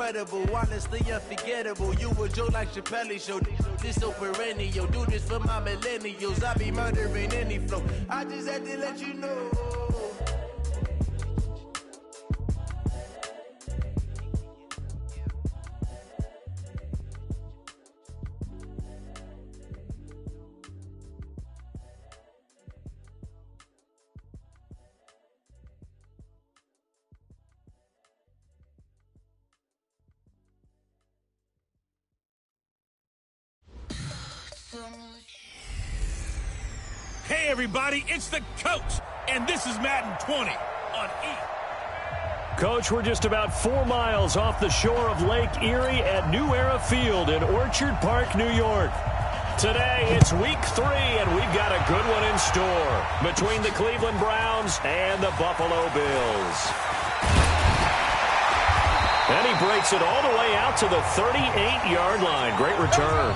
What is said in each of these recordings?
incredible, honestly unforgettable. You a Joe like Chappelle show, this so perennial. Do this for my millennials, I be murdering any flow. I just had to let you know. Hey everybody, it's the coach, and this is Madden 20 on E. Coach, we're just about 4 miles off the shore of Lake Erie at New Era Field in Orchard Park, New York. Today, it's week 3, and we've got a good one in store between the Cleveland Browns and the Buffalo Bills. And he breaks it all the way out to the 38-yard line. Great return.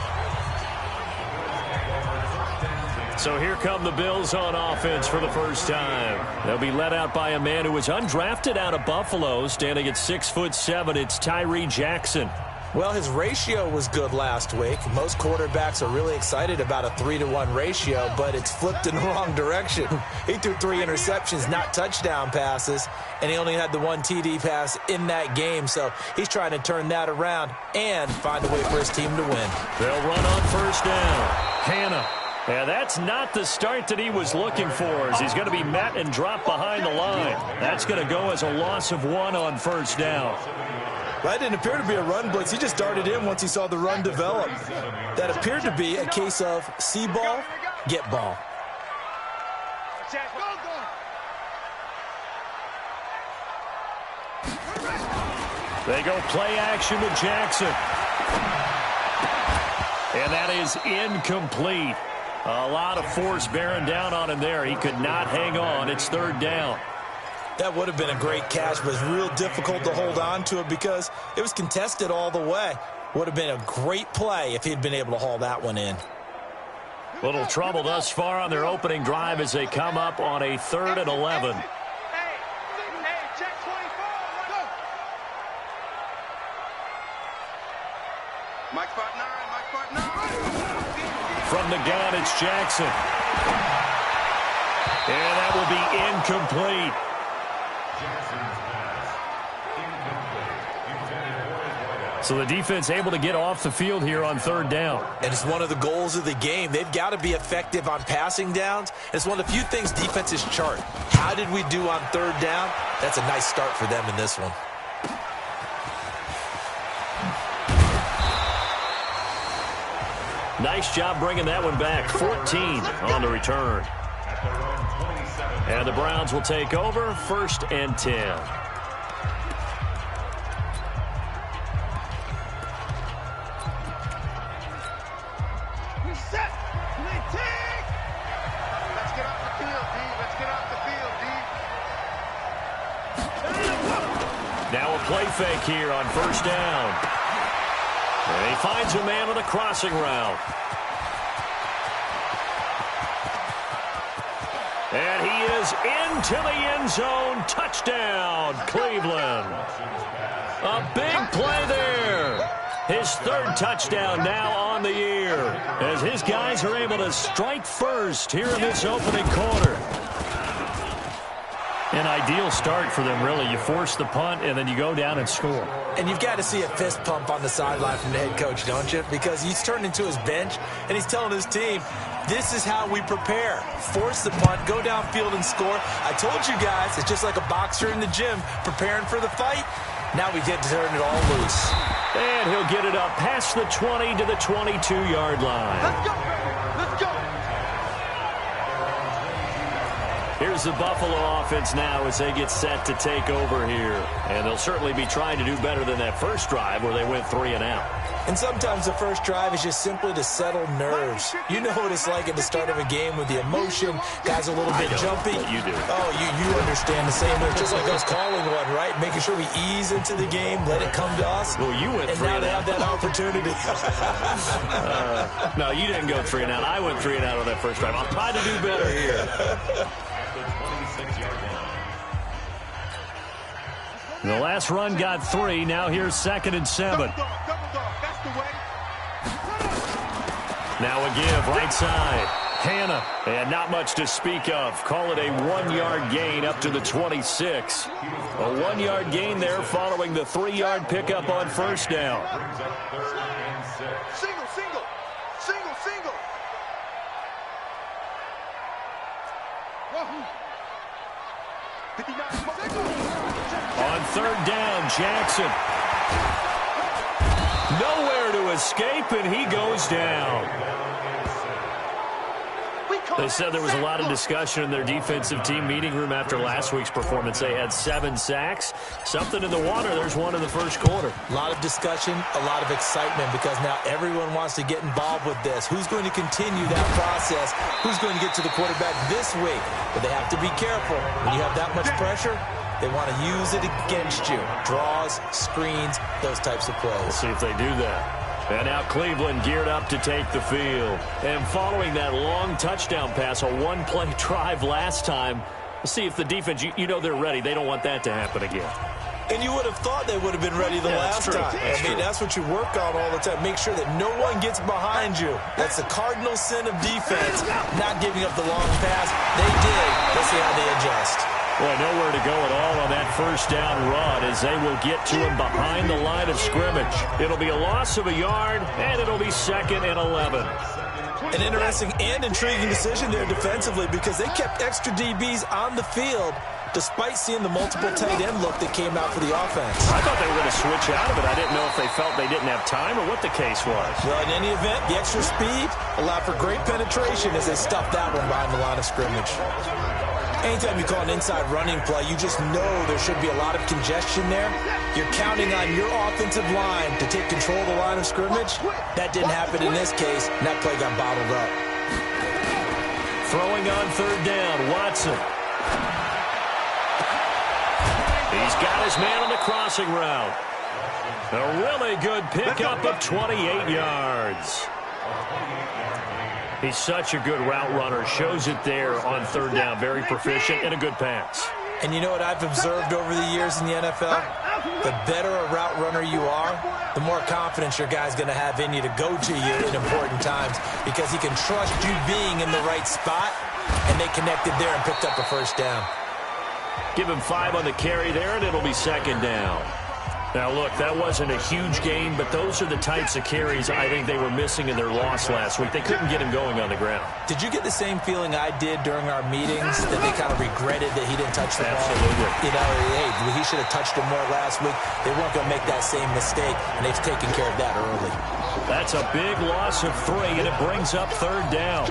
So here come the Bills on offense for the first time. They'll be led out by a man who was undrafted out of Buffalo, standing at 6'7". It's Tyree Jackson. Well, his ratio was good last week. Most quarterbacks are really excited about a 3-to-1 ratio, but it's flipped in the wrong direction. He threw 3 interceptions, not touchdown passes, and he only had the 1 TD pass in that game. So he's trying to turn that around and find a way for his team to win. They'll run on first down. Hannah. And that's not the start that he was looking for, as he's going to be met and dropped behind the line. That's going to go as a loss of 1 on first down. That didn't appear to be a run blitz. He just darted in once he saw the run develop. That appeared to be a case of see ball, get ball. They go play action with Jackson. And that is incomplete. A lot of force bearing down on him there. He could not hang on. It's third down. That would have been a great catch, but it's real difficult to hold on to it because it was contested all the way. Would have been a great play if he'd been able to haul that one in. Little trouble thus far on their opening drive as they come up on a 3rd and 11. Mike spot 9, Mike spot 9. From the gun, it's Jackson. And that will be incomplete. So the defense able to get off the field here on 3rd down. And it's one of the goals of the game. They've got to be effective on passing downs. It's one of the few things defenses chart. How did we do on 3rd down? That's a nice start for them in this one. Nice job bringing that one back. 14 on the return. And the Browns will take over, 1st and 10. Reset. Let's get off the field, D. Let's get off the field, D. Now a play fake here on 1st down. And he finds a man with a crossing route. And he is into the end zone. Touchdown, Cleveland. A big play there. His 3rd touchdown now on the year, as his guys are able to strike first here in this opening quarter. An ideal start for them, really. You force the punt, and then you go down and score. And you've got to see a fist pump on the sideline from the head coach, don't you? Because he's turned into his bench, and he's telling his team, this is how we prepare. Force the punt, go downfield and score. I told you guys, it's just like a boxer in the gym preparing for the fight. Now we get to turn it all loose. And he'll get it up past the 20 to the 22-yard line. Let's go, let's go. Here's the Buffalo offense now as they get set to take over here. And they'll certainly be trying to do better than that first drive where they went 3 and out. And sometimes the first drive is just simply to settle nerves. You know what it's like at the start of a game with the emotion. Guys a little bit jumpy. You do. Oh, you understand the same way. Just like us calling one, right? Making sure we ease into the game, let it come to us. Well, you went 3 and out. And now they have that opportunity. No, you didn't go 3 and out. I went 3 and out on that first drive. I'll try to do better here. The last run got 3. Now here's 2nd and 7. Now a give, right side. Hannah, and not much to speak of. Call it a 1-yard gain up to the 26. A 1-yard gain there following the 3-yard pickup on first down. Single. On 3rd down, Jackson. Nowhere to escape, and he goes down. They said there was a lot of discussion in their defensive team meeting room after last week's performance. They had 7 sacks. Something in the water. There's one in the first quarter. A lot of discussion, a lot of excitement, because now everyone wants to get involved with this. Who's going to continue that process? Who's going to get to the quarterback this week? But they have to be careful. When you have that much pressure, they want to use it against you. Draws, screens, those types of plays. We'll see if they do that. And now Cleveland geared up to take the field. And following that long touchdown pass, a 1-play drive last time, we'll see if the defense, you know they're ready. They don't want that to happen again. And you would have thought they would have been ready the last time. That's what you work on all the time. Make sure that no one gets behind you. That's the cardinal sin of defense, not giving up the long pass. They did. Let's see how they adjust. Boy, nowhere to go at all on that first down run as they will get to him behind the line of scrimmage. It'll be a loss of a yard, and it'll be 2nd and 11. An interesting and intriguing decision there defensively, because they kept extra DBs on the field despite seeing the multiple tight end look that came out for the offense. I thought they were going to switch out of it. I didn't know if they felt they didn't have time or what the case was. Well, in any event, the extra speed allowed for great penetration as they stuffed that one behind the line of scrimmage. Anytime you call an inside running play, you just know there should be a lot of congestion there. You're counting on your offensive line to take control of the line of scrimmage. That didn't happen in this case, and that play got bottled up. Throwing on 3rd down, Watson. He's got his man on the crossing route. A really good pickup of 28 yards. He's such a good route runner. Shows it there on 3rd down. Very proficient and a good pass. And you know what I've observed over the years in the NFL? The better a route runner you are, the more confidence your guy's going to have in you to go to you in important times, because he can trust you being in the right spot, and they connected there and picked up a first down. Give him 5 on the carry there, and it'll be 2nd down. Now, look, that wasn't a huge gain, but those are the types of carries I think they were missing in their loss last week. They couldn't get him going on the ground. Did you get the same feeling I did during our meetings, that they kind of regretted that he didn't touch the ball? Absolutely. You know, hey, he should have touched him more last week. They weren't going to make that same mistake, and they've taken care of that early. That's a big loss of 3, and it brings up 3rd down.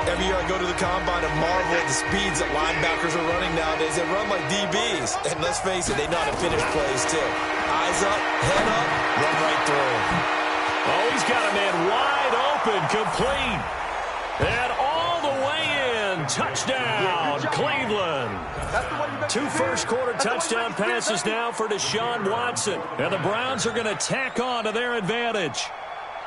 Every year I go to the combine and marvel at the speeds that linebackers are running nowadays. They run like DBs. And let's face it, they know how to finish plays too. Eyes up, head up, run right through. Oh, he's got a man wide open, complete. And all the way in. Touchdown, Cleveland. 2 first-quarter touchdown passes now for Deshaun Watson. And the Browns are going to tack on to their advantage.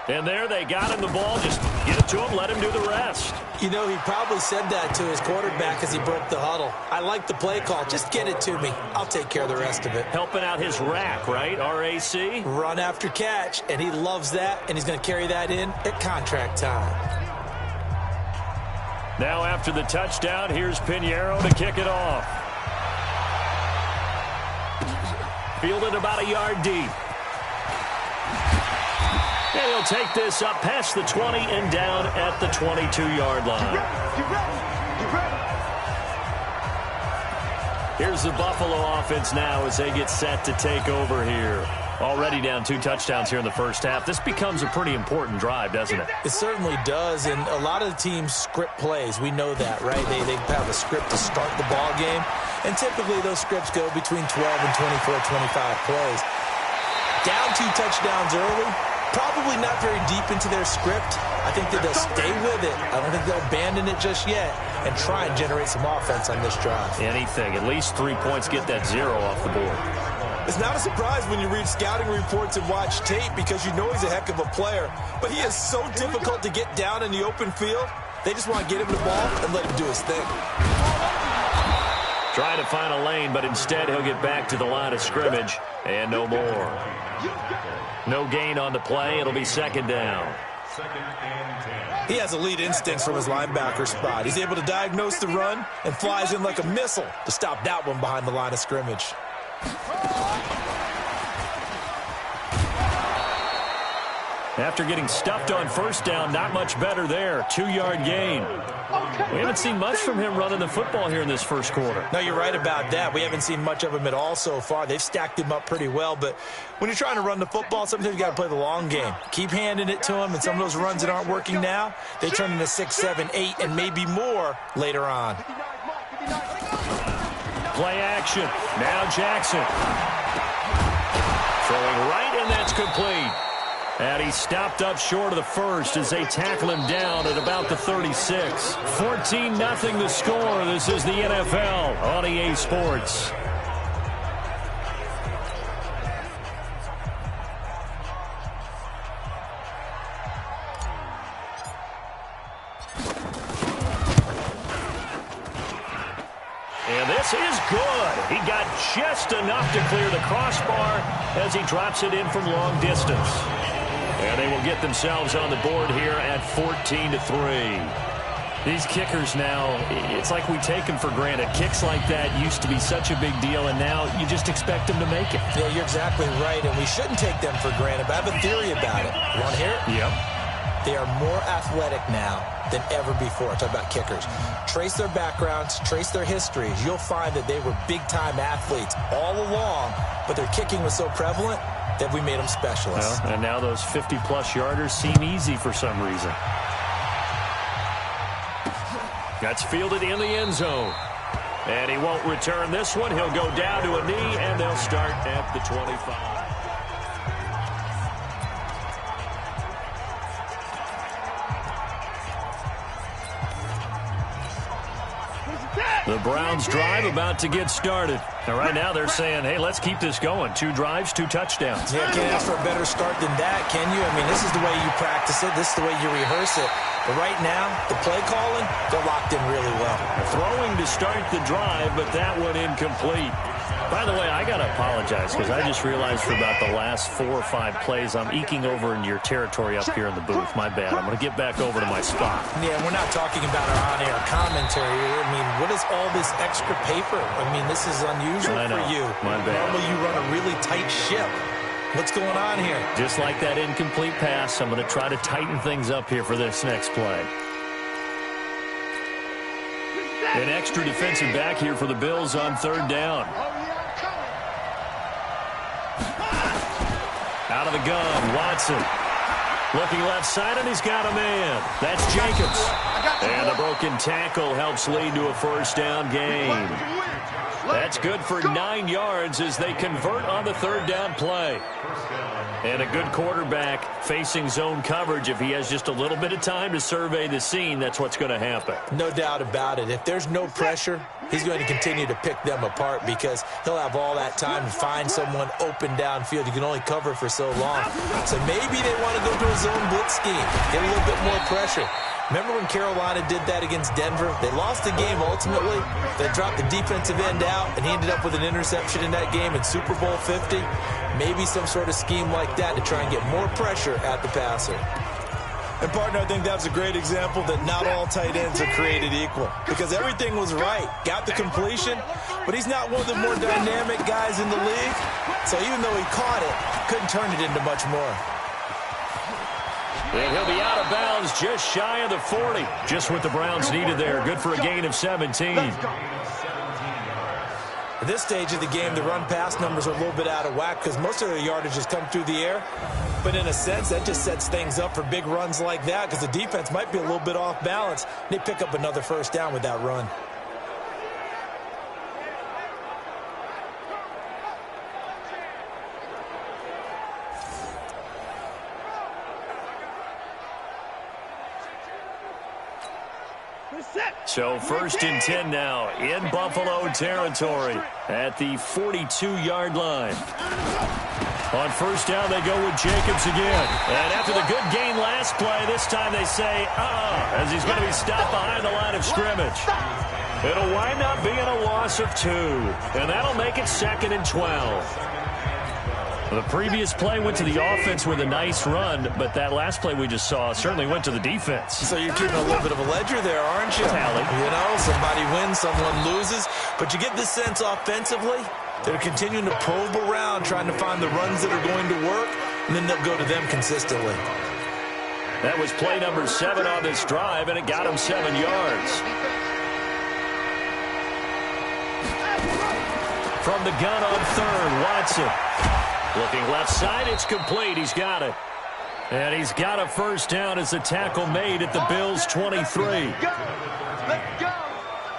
And there they got him the ball. Just get it to him, let him do the rest. You know, he probably said that to his quarterback as he broke the huddle. I like the play call. Just get it to me. I'll take care of the rest of it. Helping out his rack, right? RAC? Run after catch, and he loves that, and he's going to carry that in at contract time. Now after the touchdown, here's Pinheiro to kick it off. Fielded about a yard deep. And he'll take this up past the 20 and down at the 22-yard line. Here's the Buffalo offense now as they get set to take over here. Already down 2 touchdowns here in the first half. This becomes a pretty important drive, doesn't it? It certainly does, and a lot of the teams script plays. We know that, right? They have a script to start the ball game, and typically those scripts go between 12 and 24, 25 plays. Down 2 touchdowns early. Probably not very deep into their script. I think that they'll stay with it. I don't think they'll abandon it just yet and try and generate some offense on this drive. Anything. At least 3 points, get that 0 off the board. It's not a surprise when you read scouting reports and watch tape, because you know he's a heck of a player. But he is so difficult to get down in the open field. They just want to get him the ball and let him do his thing. Trying to find a lane, but instead he'll get back to the line of scrimmage and no more. No gain on the play. It'll be second down. He has elite instincts from his linebacker spot. He's able to diagnose the run and flies in like a missile to stop that one behind the line of scrimmage. After getting stuffed on first down, not much better there. 2-yard gain. We haven't seen much from him running the football here in this first quarter. No, you're right about that. We haven't seen much of him at all so far. They've stacked him up pretty well, but when you're trying to run the football, sometimes you got to play the long game. Keep handing it to him, and some of those runs that aren't working now, they turn into 6, 7, 8, and maybe more later on. Play action. Now Jackson. Throwing right, and that's complete. And he stopped up short of the first as they tackle him down at about the 36. 14-0 the score. This is the NFL on EA Sports. And this is good. He got just enough to clear the crossbar as he drops it in from long distance. And they will get themselves on the board here at 14-3. These kickers now, it's like we take them for granted. Kicks like that used to be such a big deal, and now you just expect them to make it. Yeah, you're exactly right, and we shouldn't take them for granted, but I have a theory about it. You want to hear it? Yep. They are more athletic now than ever before. Talk about kickers. Trace their backgrounds, trace their histories. You'll find that they were big-time athletes all along, but their kicking was so prevalent that we made them specialists. Well, and now those 50-plus yarders seem easy for some reason. That's fielded in the end zone. And he won't return this one. He'll go down to a knee, and they'll start at the 25. The Browns drive about to get started. And right now they're saying, hey, let's keep this going. 2 drives, 2 touchdowns. Yeah, can't ask for a better start than that, can you? I mean, this is the way you practice it. This is the way you rehearse it. But right now, the play calling, they're locked in really well. Throwing to start the drive, but that one incomplete. By the way, I got to apologize because I just realized for about the last 4 or 5 plays, I'm eking over into your territory up here in the booth. My bad. I'm going to get back over to my spot. Yeah, we're not talking about our on-air commentary. I mean, what is all this extra paper? I mean, this is unusual for you. My bad. Normally you run a really tight ship. What's going on here? Just like that incomplete pass, I'm going to try to tighten things up here for this next play. An extra defensive back here for the Bills on 3rd down. Out of the gun, Watson. Looking left side, and he's got a man. That's Jacobs. And a broken tackle helps lead to a 1st down gain. That's good for 9 yards as they convert on the 3rd down play. And a good quarterback facing zone coverage. If he has just a little bit of time to survey the scene, that's what's going to happen. No doubt about it. If there's no pressure, he's going to continue to pick them apart because he'll have all that time to find someone open downfield. You can only cover for so long. So maybe they want to go to a zone blitz scheme, get a little bit more pressure. Remember when Carolina did that against Denver? They lost the game ultimately. They dropped the defensive end out, and he ended up with an interception in that game in Super Bowl 50. Maybe some sort of scheme like that to try and get more pressure at the passer. And, partner, I think that's a great example that not all tight ends are created equal because everything was right. Got the completion, but he's not one of the more dynamic guys in the league. So even though he caught it, couldn't turn it into much more. And he'll be out of bounds just shy of the 40. Just what the Browns needed there. Good for a gain of 17. At this stage of the game, the run-pass numbers are a little bit out of whack because most of their yardage has come through the air. But in a sense, that just sets things up for big runs like that because the defense might be a little bit off balance. They pick up another 1st down with that run. So 1st and 10 now in Buffalo territory at the 42-yard line. On 1st down, they go with Jacobs again. And after the good gain last play, this time they say, as he's going to be stopped behind the line of scrimmage. It'll wind up being a loss of 2, and that'll make it 2nd and 12. The previous play went to the offense with a nice run, but that last play we just saw certainly went to the defense. So you're keeping a little bit of a ledger there, aren't you? Tally. You know, somebody wins, someone loses. But you get this sense offensively, they're continuing to probe around, trying to find the runs that are going to work, and then they'll go to them consistently. That was play number 7 on this drive, and it got him 7 yards. From the gun on 3rd, Watson. Looking left side, it's complete. He's got it. And he's got a first down as the tackle made at the Bills' 23.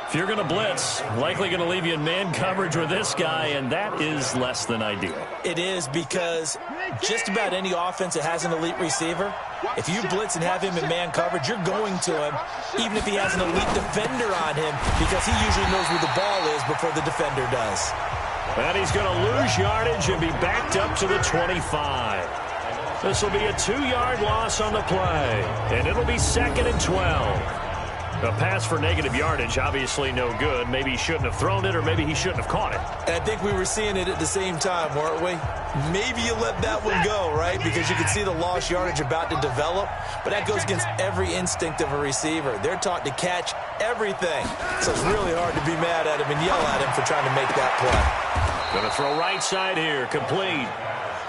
If you're going to blitz, likely going to leave you in man coverage with this guy, and that is less than ideal. It is, because just about any offense that has an elite receiver, if you blitz and have him in man coverage, you're going to him, even if he has an elite defender on him, because he usually knows where the ball is before the defender does. And he's going to lose yardage and be backed up to the 25. This will be a 2-yard loss on the play, and it'll be 2nd and 12. A pass for negative yardage, obviously no good. Maybe he shouldn't have thrown it, or maybe he shouldn't have caught it. And I think we were seeing it at the same time, weren't we? Maybe you let that one go, right? Because you can see the lost yardage about to develop. But that goes against every instinct of a receiver. They're taught to catch everything. So it's really hard to be mad at him and yell at him for trying to make that play. Going to throw right side here, complete.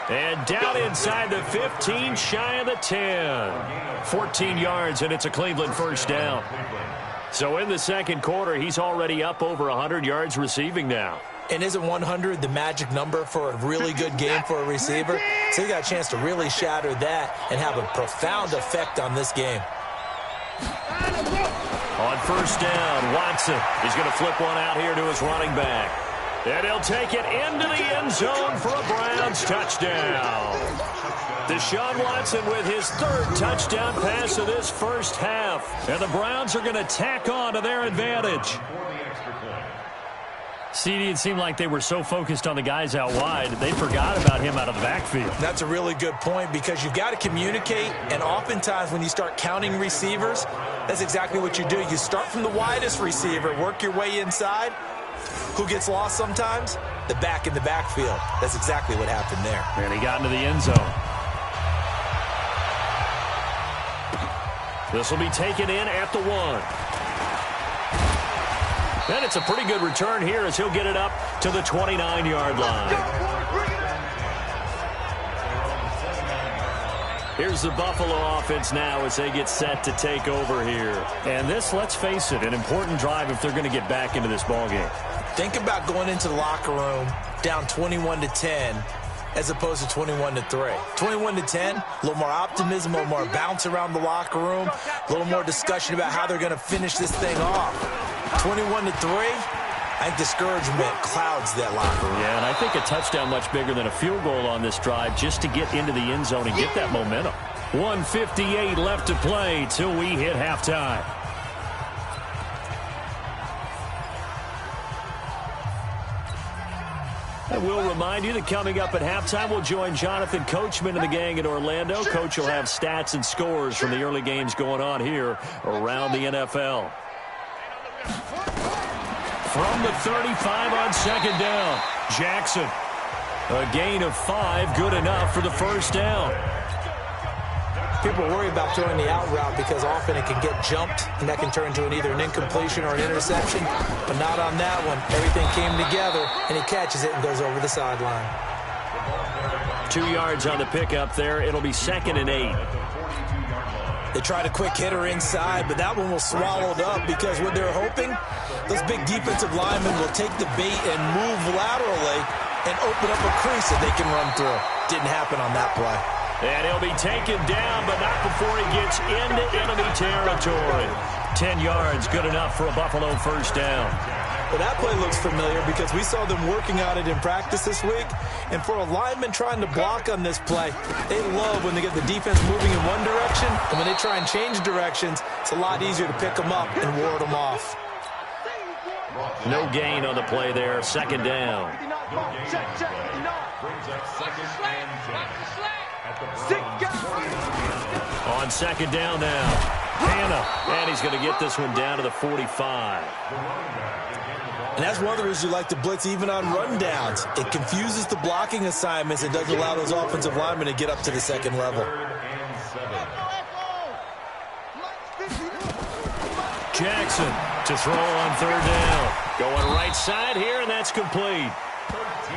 And down inside the 15, shy of the 10. 14 yards, and it's a Cleveland first down. So in the second quarter, he's already up over 100 yards receiving now. And isn't 100 the magic number for a really good game for a receiver? So he got a chance to really shatter that and have a profound effect on this game. On first down, Watson. He's going to flip one out here to his running back. And he'll take it into the end zone for a Browns touchdown. Deshaun Watson with his 3rd touchdown pass of this first half. And the Browns are going to tack on to their advantage. CD, it seemed like they were so focused on the guys out wide, they forgot about him out of the backfield. That's a really good point, because you've got to communicate, and oftentimes when you start counting receivers, that's exactly what you do. You start from the widest receiver, work your way inside. Who gets lost sometimes? The back in the backfield. That's exactly what happened there. And he got into the end zone. This will be taken in at the 1. And it's a pretty good return here as he'll get it up to the 29-yard line. Here's the Buffalo offense now as they get set to take over here. And this, let's face it, an important drive if they're going to get back into this ballgame. Think about going into the locker room down 21-10 as opposed to 21-3. 21-10, a little more optimism, a little more bounce around the locker room, a little more discussion about how they're going to finish this thing off. 21-3, I think discouragement clouds that locker room. Yeah, and I think a touchdown much bigger than a field goal on this drive just to get into the end zone and get that momentum. 1:58 left to play till we hit halftime. And we'll remind you that coming up at halftime, we'll join Jonathan Coachman and the gang in Orlando. Coach will have stats and scores from the early games going on here around the NFL. From the 35 on second down, Jackson. A gain of 5, good enough for the first down. People worry about throwing the out route because often it can get jumped, and that can turn into either an incompletion or an interception. But not on that one. Everything came together, and he catches it and goes over the sideline. 2 yards on the pickup there. It'll be 2nd and 8. They tried a quick hitter inside, but that one was swallowed up because what they're hoping, those big defensive linemen will take the bait and move laterally and open up a crease that they can run through. Didn't happen on that play. And he'll be taken down, but not before he gets into enemy territory. 10 yards, good enough for a Buffalo first down. Well, that play looks familiar because we saw them working on it in practice this week. And for a lineman trying to block on this play, they love when they get the defense moving in one direction. And when they try and change directions, it's a lot easier to pick them up and ward them off. No gain on the play there, second down. On second down now, Hannah, and he's going to get this one down to the 45. And that's one of the reasons you like to blitz even on rundowns. It confuses the blocking assignments and doesn't allow those offensive linemen to get up to the second level. Jackson to throw on third down. Going right side here, and that's complete.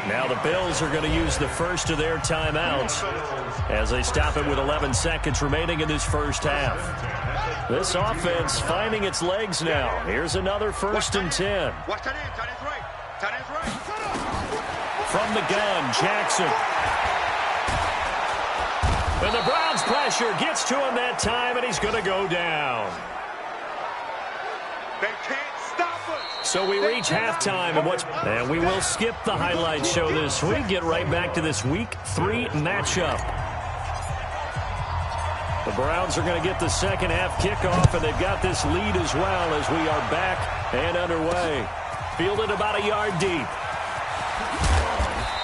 Now the Bills are going to use the first of their timeouts as they stop it with 11 seconds remaining in this first half. This offense finding its legs now. Here's another 1st and 10. From the gun, Jackson. And the Browns pressure gets to him that time, and he's going to go down. They can't stop us. So we reach halftime, and we will skip the highlight show this week. Get right back to this Week 3 matchup. The Browns are going to get the second half kickoff, and they've got this lead as well as we are back and underway. Fielded about a yard deep.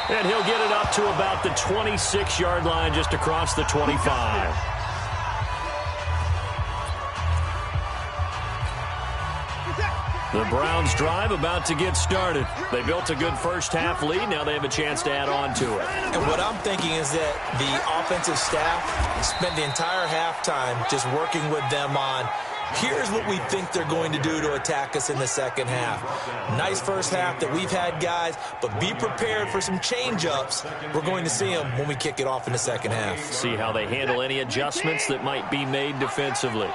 And he'll get it up to about the 26-yard line just across the 25. The Browns drive about to get started. They built a good first half lead. Now they have a chance to add on to it. And what I'm thinking is that the offensive staff spent the entire halftime just working with them on, here's what we think they're going to do to attack us in the second half. Nice first half that we've had, guys, but be prepared for some change-ups. We're going to see them when we kick it off in the second half. See how they handle any adjustments that might be made defensively.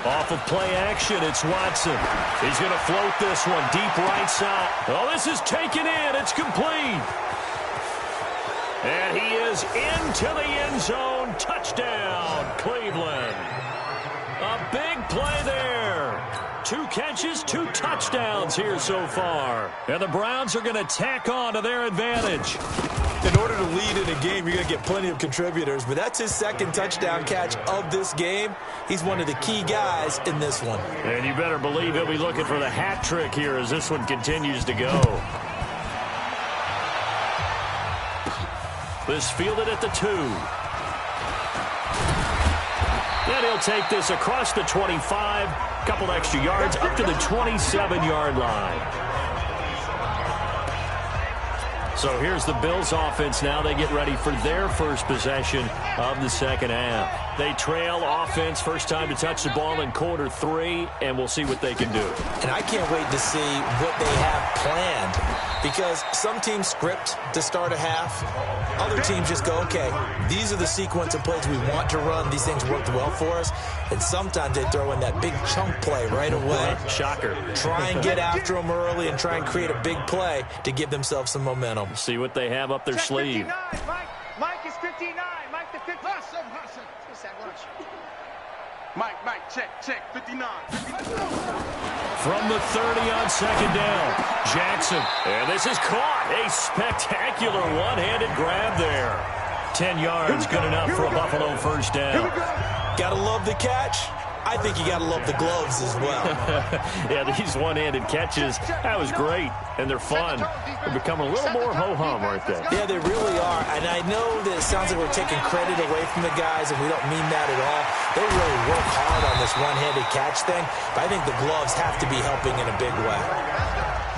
Off of play action, it's Watson. He's going to float this one deep right side. Oh, this is taken in. It's complete. And he is into the end zone. Touchdown, Cleveland. A big play there. 2 catches, 2 touchdowns here so far. And the Browns are going to tack on to their advantage. In order to lead in a game, you're going to get plenty of contributors, but that's his second touchdown catch of this game. He's one of the key guys in this one. And you better believe he'll be looking for the hat trick here as this one continues to go. This fielded at the 2. Then he'll take this across the 25, couple extra yards up to the 27-yard line. So here's the Bills offense now. They get ready for their first possession of the second half. They trail offense, first time to touch the ball in quarter 3, and we'll see what they can do. And I can't wait to see what they have planned, because some teams script to start a half. Other teams just go, okay, these are the sequence of plays we want to run. These things worked well for us. And sometimes they throw in that big chunk play right away. Shocker. Try and get after them early and try and create a big play to give themselves some momentum. See what they have up their Check sleeve. 59, Mike. Mike is 59. Mike the 59. Mike, check, 59. From the 30 on second down, Jackson. And this is caught. A spectacular one-handed grab there. 10 yards, good enough for a Buffalo first down. Gotta love the catch. I think you got to love the gloves as well. Yeah, these one-handed catches, that was great, and they're fun. They're becoming a little more ho-hum, aren't they? Yeah, they really are, and I know that it sounds like we're taking credit away from the guys, and we don't mean that at all. They really work hard on this one-handed catch thing, but I think the gloves have to be helping in a big way.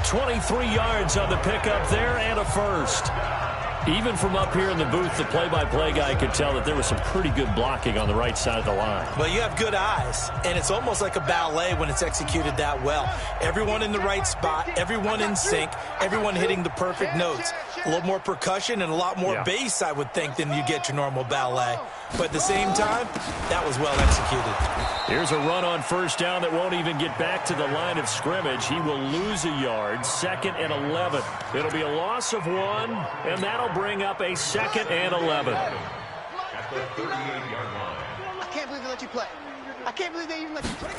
23 yards on the pickup there and a first. Even from up here in the booth, the play-by-play guy could tell that there was some pretty good blocking on the right side of the line. Well, you have good eyes, and it's almost like a ballet when it's executed that well. Everyone in the right spot, everyone in sync, everyone hitting the perfect notes. A little more percussion and a lot more bass, I would think, than you get your normal ballet. But at the same time, that was well executed. Here's a run on first down that won't even get back to the line of scrimmage. He will lose a yard, 2nd and 11. It'll be a loss of 1, and that'll bring up a 2nd and 11. I can't believe they let you play. I can't believe they even let you play.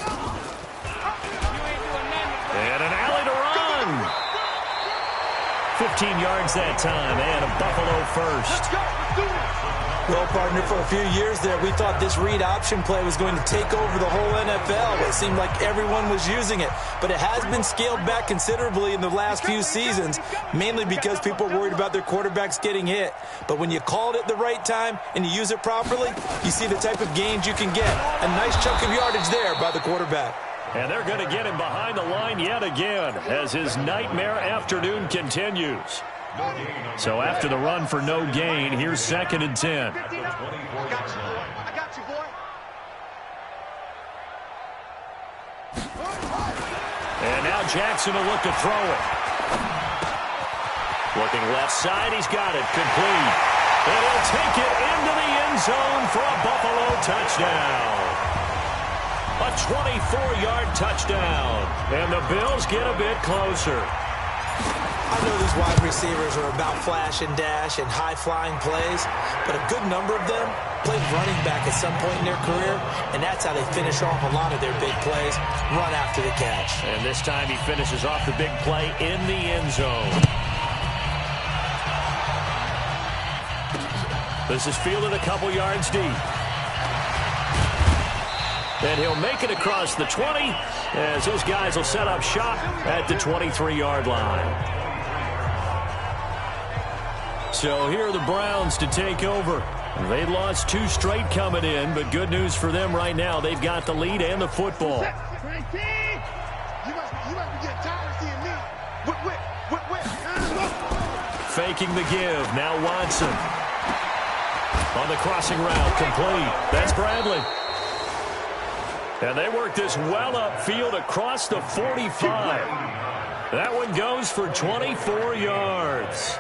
And an alley to run. 15 yards that time, and a Buffalo first. Let's go. Let's do this. Well, partner, for a few years there, we thought this read option play was going to take over the whole NFL. It seemed like everyone was using it, but it has been scaled back considerably in the last few seasons, mainly because people are worried about their quarterbacks getting hit. But when you call it at the right time and you use it properly, you see the type of gains you can get. A nice chunk of yardage there by the quarterback. And they're going to get him behind the line yet again as his nightmare afternoon continues. So after the run for no gain, here's 2nd and 10. I got you, boy. And now Jackson will look to throw it. Looking left side, he's got it. Complete. And he'll take it into the end zone for a Buffalo touchdown. A 24-yard touchdown. And the Bills get a bit closer. I know these wide receivers are about flash and dash and high-flying plays, but a good number of them played running back at some point in their career, and that's how they finish off a lot of their big plays, run after the catch. And this time he finishes off the big play in the end zone. This is fielded a couple yards deep. And he'll make it across the 20 as those guys will set up shop at the 23-yard line. So here are the Browns to take over. They lost 2 straight coming in, but good news for them right now. They've got the lead and the football. You must be getting tired of seeing me. Whip. Faking the give. Now Watson. On the crossing route, complete. That's Bradley. And they work this well upfield across the 45. That one goes for 24 yards.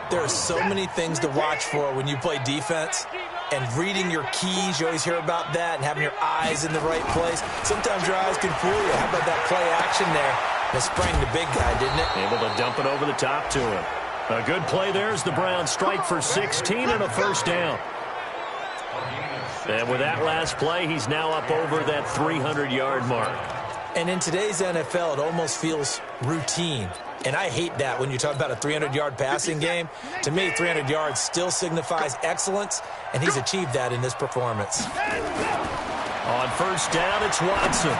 There are so many things to watch for when you play defense. And reading your keys, you always hear about that, and having your eyes in the right place. Sometimes your eyes can fool you. How about that play action there? That sprang the big guy, didn't it? Able to dump it over the top to him. A good play there as the Browns strike for 16 and a first down. And with that last play, he's now up over that 300-yard mark. And in today's NFL, it almost feels routine. And I hate that when you talk about a 300-yard passing game. To me, 300 yards still signifies excellence, and he's achieved that in this performance. On first down, it's Watson.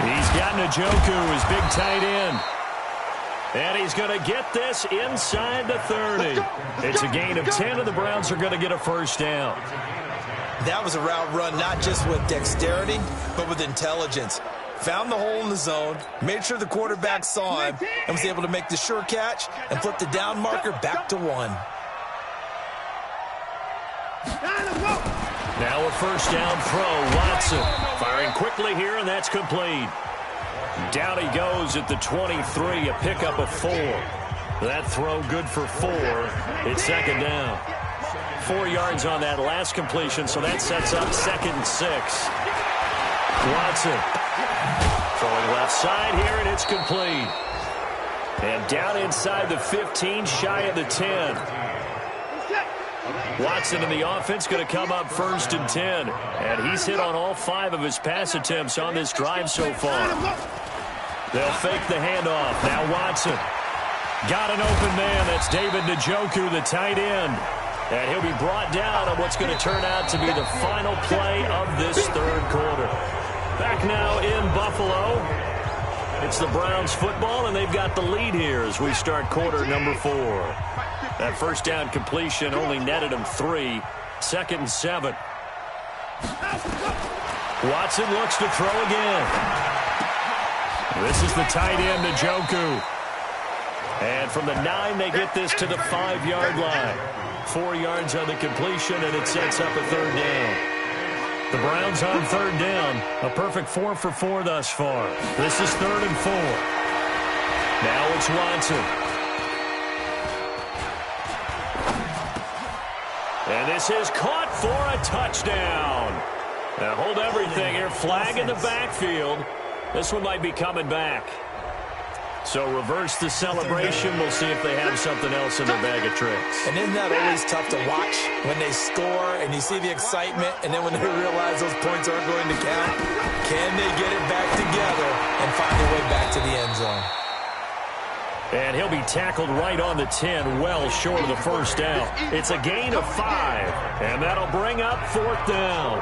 He's got Njoku, his big tight end. And he's going to get this inside the 30. It's a gain of 10, and the Browns are going to get a first down. That was a route run not just with dexterity, but with intelligence. Found the hole in the zone, made sure the quarterback saw him, and was able to make the sure catch and flip the down marker back to 1. Now a first down throw. Watson firing quickly here, and that's complete. Down he goes at the 23, a pickup of 4. That throw good for 4. It's second down. 4 yards on that last completion, so that sets up 2nd and 6. Watson throwing left side here, and it's complete. And down inside the 15, shy of the 10. Watson in the offense going to come up 1st and 10. And he's hit on all 5 of his pass attempts on this drive so far. They'll fake the handoff. Now Watson. Got an open man. That's David Njoku, the tight end. And he'll be brought down on what's going to turn out to be the final play of this 3rd quarter. Back now in Buffalo. It's the Browns football, and they've got the lead here as we start quarter number 4. That first down completion only netted him 3. 2nd and 7. Watson looks to throw again. This is the tight end, Njoku. And from the 9, they get this to the 5-yard line. 4 yards on the completion, and it sets up a 3rd down. The Browns on 3rd down. A perfect 4 for 4 thus far. This is 3rd and 4. Now it's Watson. And this is caught for a touchdown. Now hold everything here. Flag in the backfield. This one might be coming back. So reverse the celebration. We'll see if they have something else in their bag of tricks. And isn't that always tough to watch when they score and you see the excitement, and then when they realize those points aren't going to count? Can they get it back together and find their way back to the end zone? And he'll be tackled right on the 10, well short of the first down. It's a gain of 5, and that'll bring up 4th down.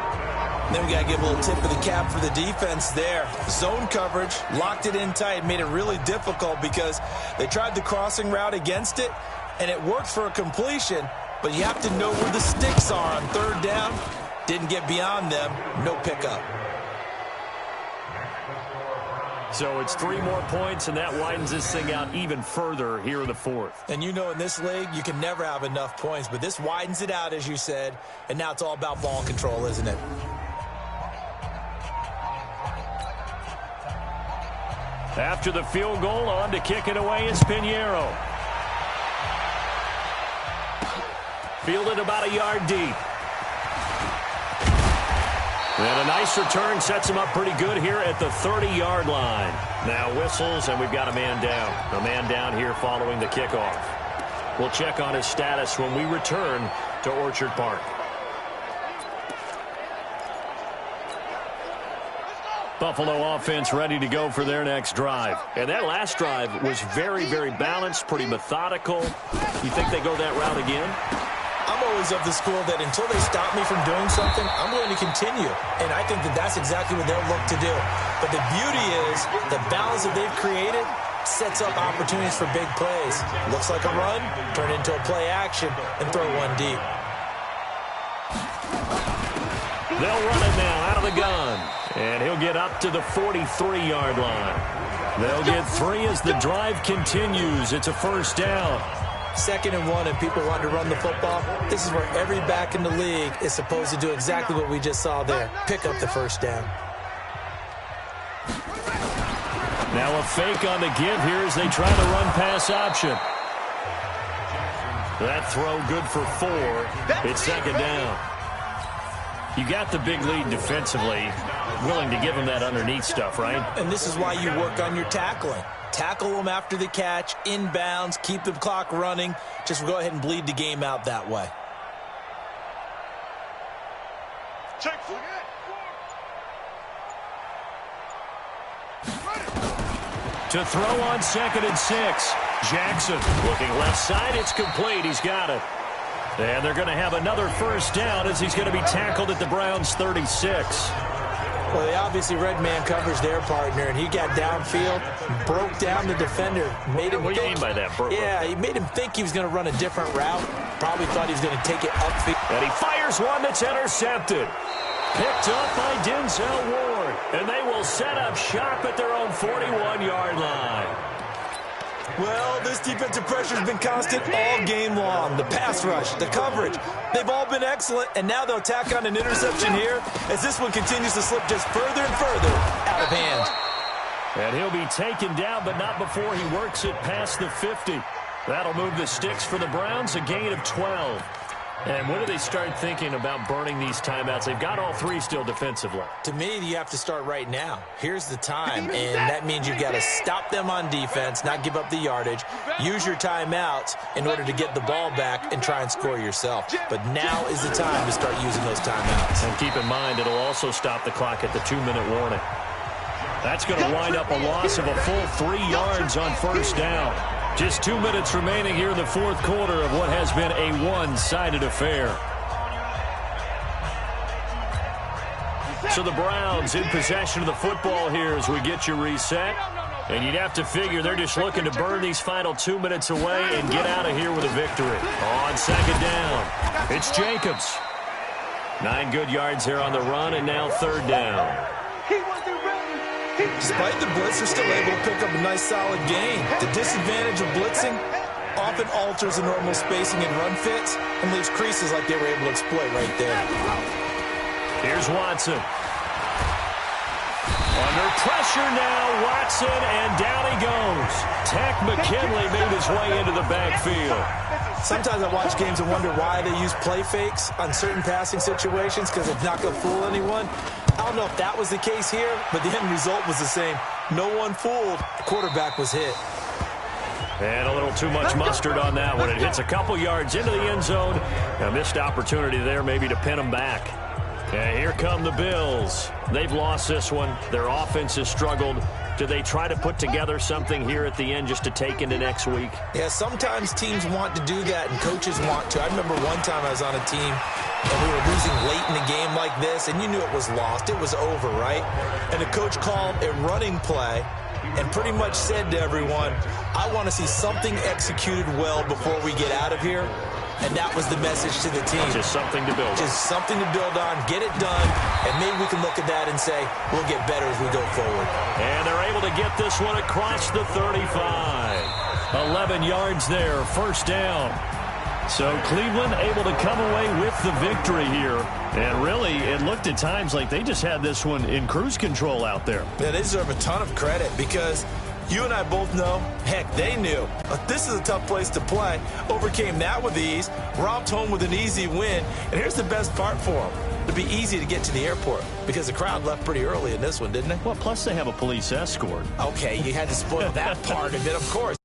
Then we got to give a little tip of the cap for the defense there. Zone coverage, locked it in tight, made it really difficult because they tried the crossing route against it, and it worked for a completion, but you have to know where the sticks are on 3rd down. Didn't get beyond them, no pickup. So it's 3 more points, and that widens this thing out even further here in the 4th. And you know in this league, you can never have enough points, but this widens it out, as you said, and now it's all about ball control, isn't it? After the field goal, on to kick it away is Pinheiro. Fielded about a yard deep. And a nice return sets him up pretty good here at the 30-yard line. Now whistles, and we've got a man down. A man down here following the kickoff. We'll check on his status when we return to Orchard Park. Buffalo offense ready to go for their next drive. And that last drive was very, very balanced, pretty methodical. You think they go that route again? I'm always of the school that until they stop me from doing something, I'm going to continue. And I think that that's exactly what they'll look to do. But the beauty is the balance that they've created sets up opportunities for big plays. Looks like a run, turn into a play action, and throw one deep. They'll run it now out of the gun. And he'll get up to the 43-yard line. They'll get 3 as the drive continues. It's a 1st down. 2nd and 1, and people want to run the football. This is where every back in the league is supposed to do exactly what we just saw there. Pick up the 1st down. Now a fake on the give here as they try the run-pass option. That throw good for 4. It's 2nd down. You got the big lead defensively, willing to give them that underneath stuff, right? And this is why you work on your tackling. Tackle them after the catch, inbounds, keep the clock running. Just go ahead and bleed the game out that way. To throw on 2nd and 6. Jackson looking left side. It's complete. He's got it. And they're going to have another 1st down as he's going to be tackled at the Browns' 36. Well, they obviously read man coverage their partner, and he got downfield, broke down the defender, made him What do you mean by that, Burke? Yeah, he made him think he was going to run a different route. Probably thought he was going to take it upfield. And he fires one that's intercepted. Picked up by Denzel Ward. And they will set up shop at their own 41-yard line. Well, this defensive pressure has been constant all game long. The pass rush, the coverage, they've all been excellent, and now they'll tack on an interception here as this one continues to slip just further and further out of hand. And he'll be taken down, but not before he works it past the 50. That'll move the sticks for the Browns, a gain of 12. And when do they start thinking about burning these timeouts? They've got all 3 still defensively. To me, you have to start right now. Here's the time, and that means you've got to stop them on defense, not give up the yardage, use your timeouts in order to get the ball back and try and score yourself. But now is the time to start using those timeouts. And keep in mind, it'll also stop the clock at the 2-minute warning. That's going to wind up a loss of a full 3 yards on 1st down. Just 2 minutes remaining here in the 4th quarter of what has been a one-sided affair. So the Browns in possession of the football here as we get you reset. And you'd have to figure they're just looking to burn these final 2 minutes away and get out of here with a victory. On 2nd down, it's Jacobs. 9 good yards here on the run, and now 3rd down. Despite the blitz, they're still able to pick up a nice solid gain. The disadvantage of blitzing often alters the normal spacing and run fits and leaves creases like they were able to exploit right there. Here's Watson. Under pressure now, Watson, and down he goes. Tech McKinley made his way into the backfield. Sometimes I watch games and wonder why they use play fakes on certain passing situations because it's not going to fool anyone. I don't know if that was the case here, but the end result was the same. No one fooled. The quarterback was hit. And a little too much mustard on that one. It hits a couple yards into the end zone. A missed opportunity there maybe to pin them back. And here come the Bills. They've lost this one. Their offense has struggled. Do they try to put together something here at the end just to take into next week? Yeah, sometimes teams want to do that and coaches want to. I remember one time I was on a team and we were losing late in a game like this, and you knew it was lost. It was over, right? And the coach called a running play and pretty much said to everyone, I want to see something executed well before we get out of here. And that was the message to the team. Just something to build on. Just something to build on, get it done, and maybe we can look at that and say, we'll get better as we go forward. And they're able to get this one across the 35. 11 yards there, first down. So Cleveland able to come away with the victory here. And really, it looked at times like they just had this one in cruise control out there. Yeah, they deserve a ton of credit because you and I both know, heck, they knew. This is a tough place to play. Overcame that with ease, romped home with an easy win. And here's the best part for them. It'd be easy to get to the airport because the crowd left pretty early in this one, didn't they? Well, plus they have a police escort. Okay, you had to spoil that part of it, of course.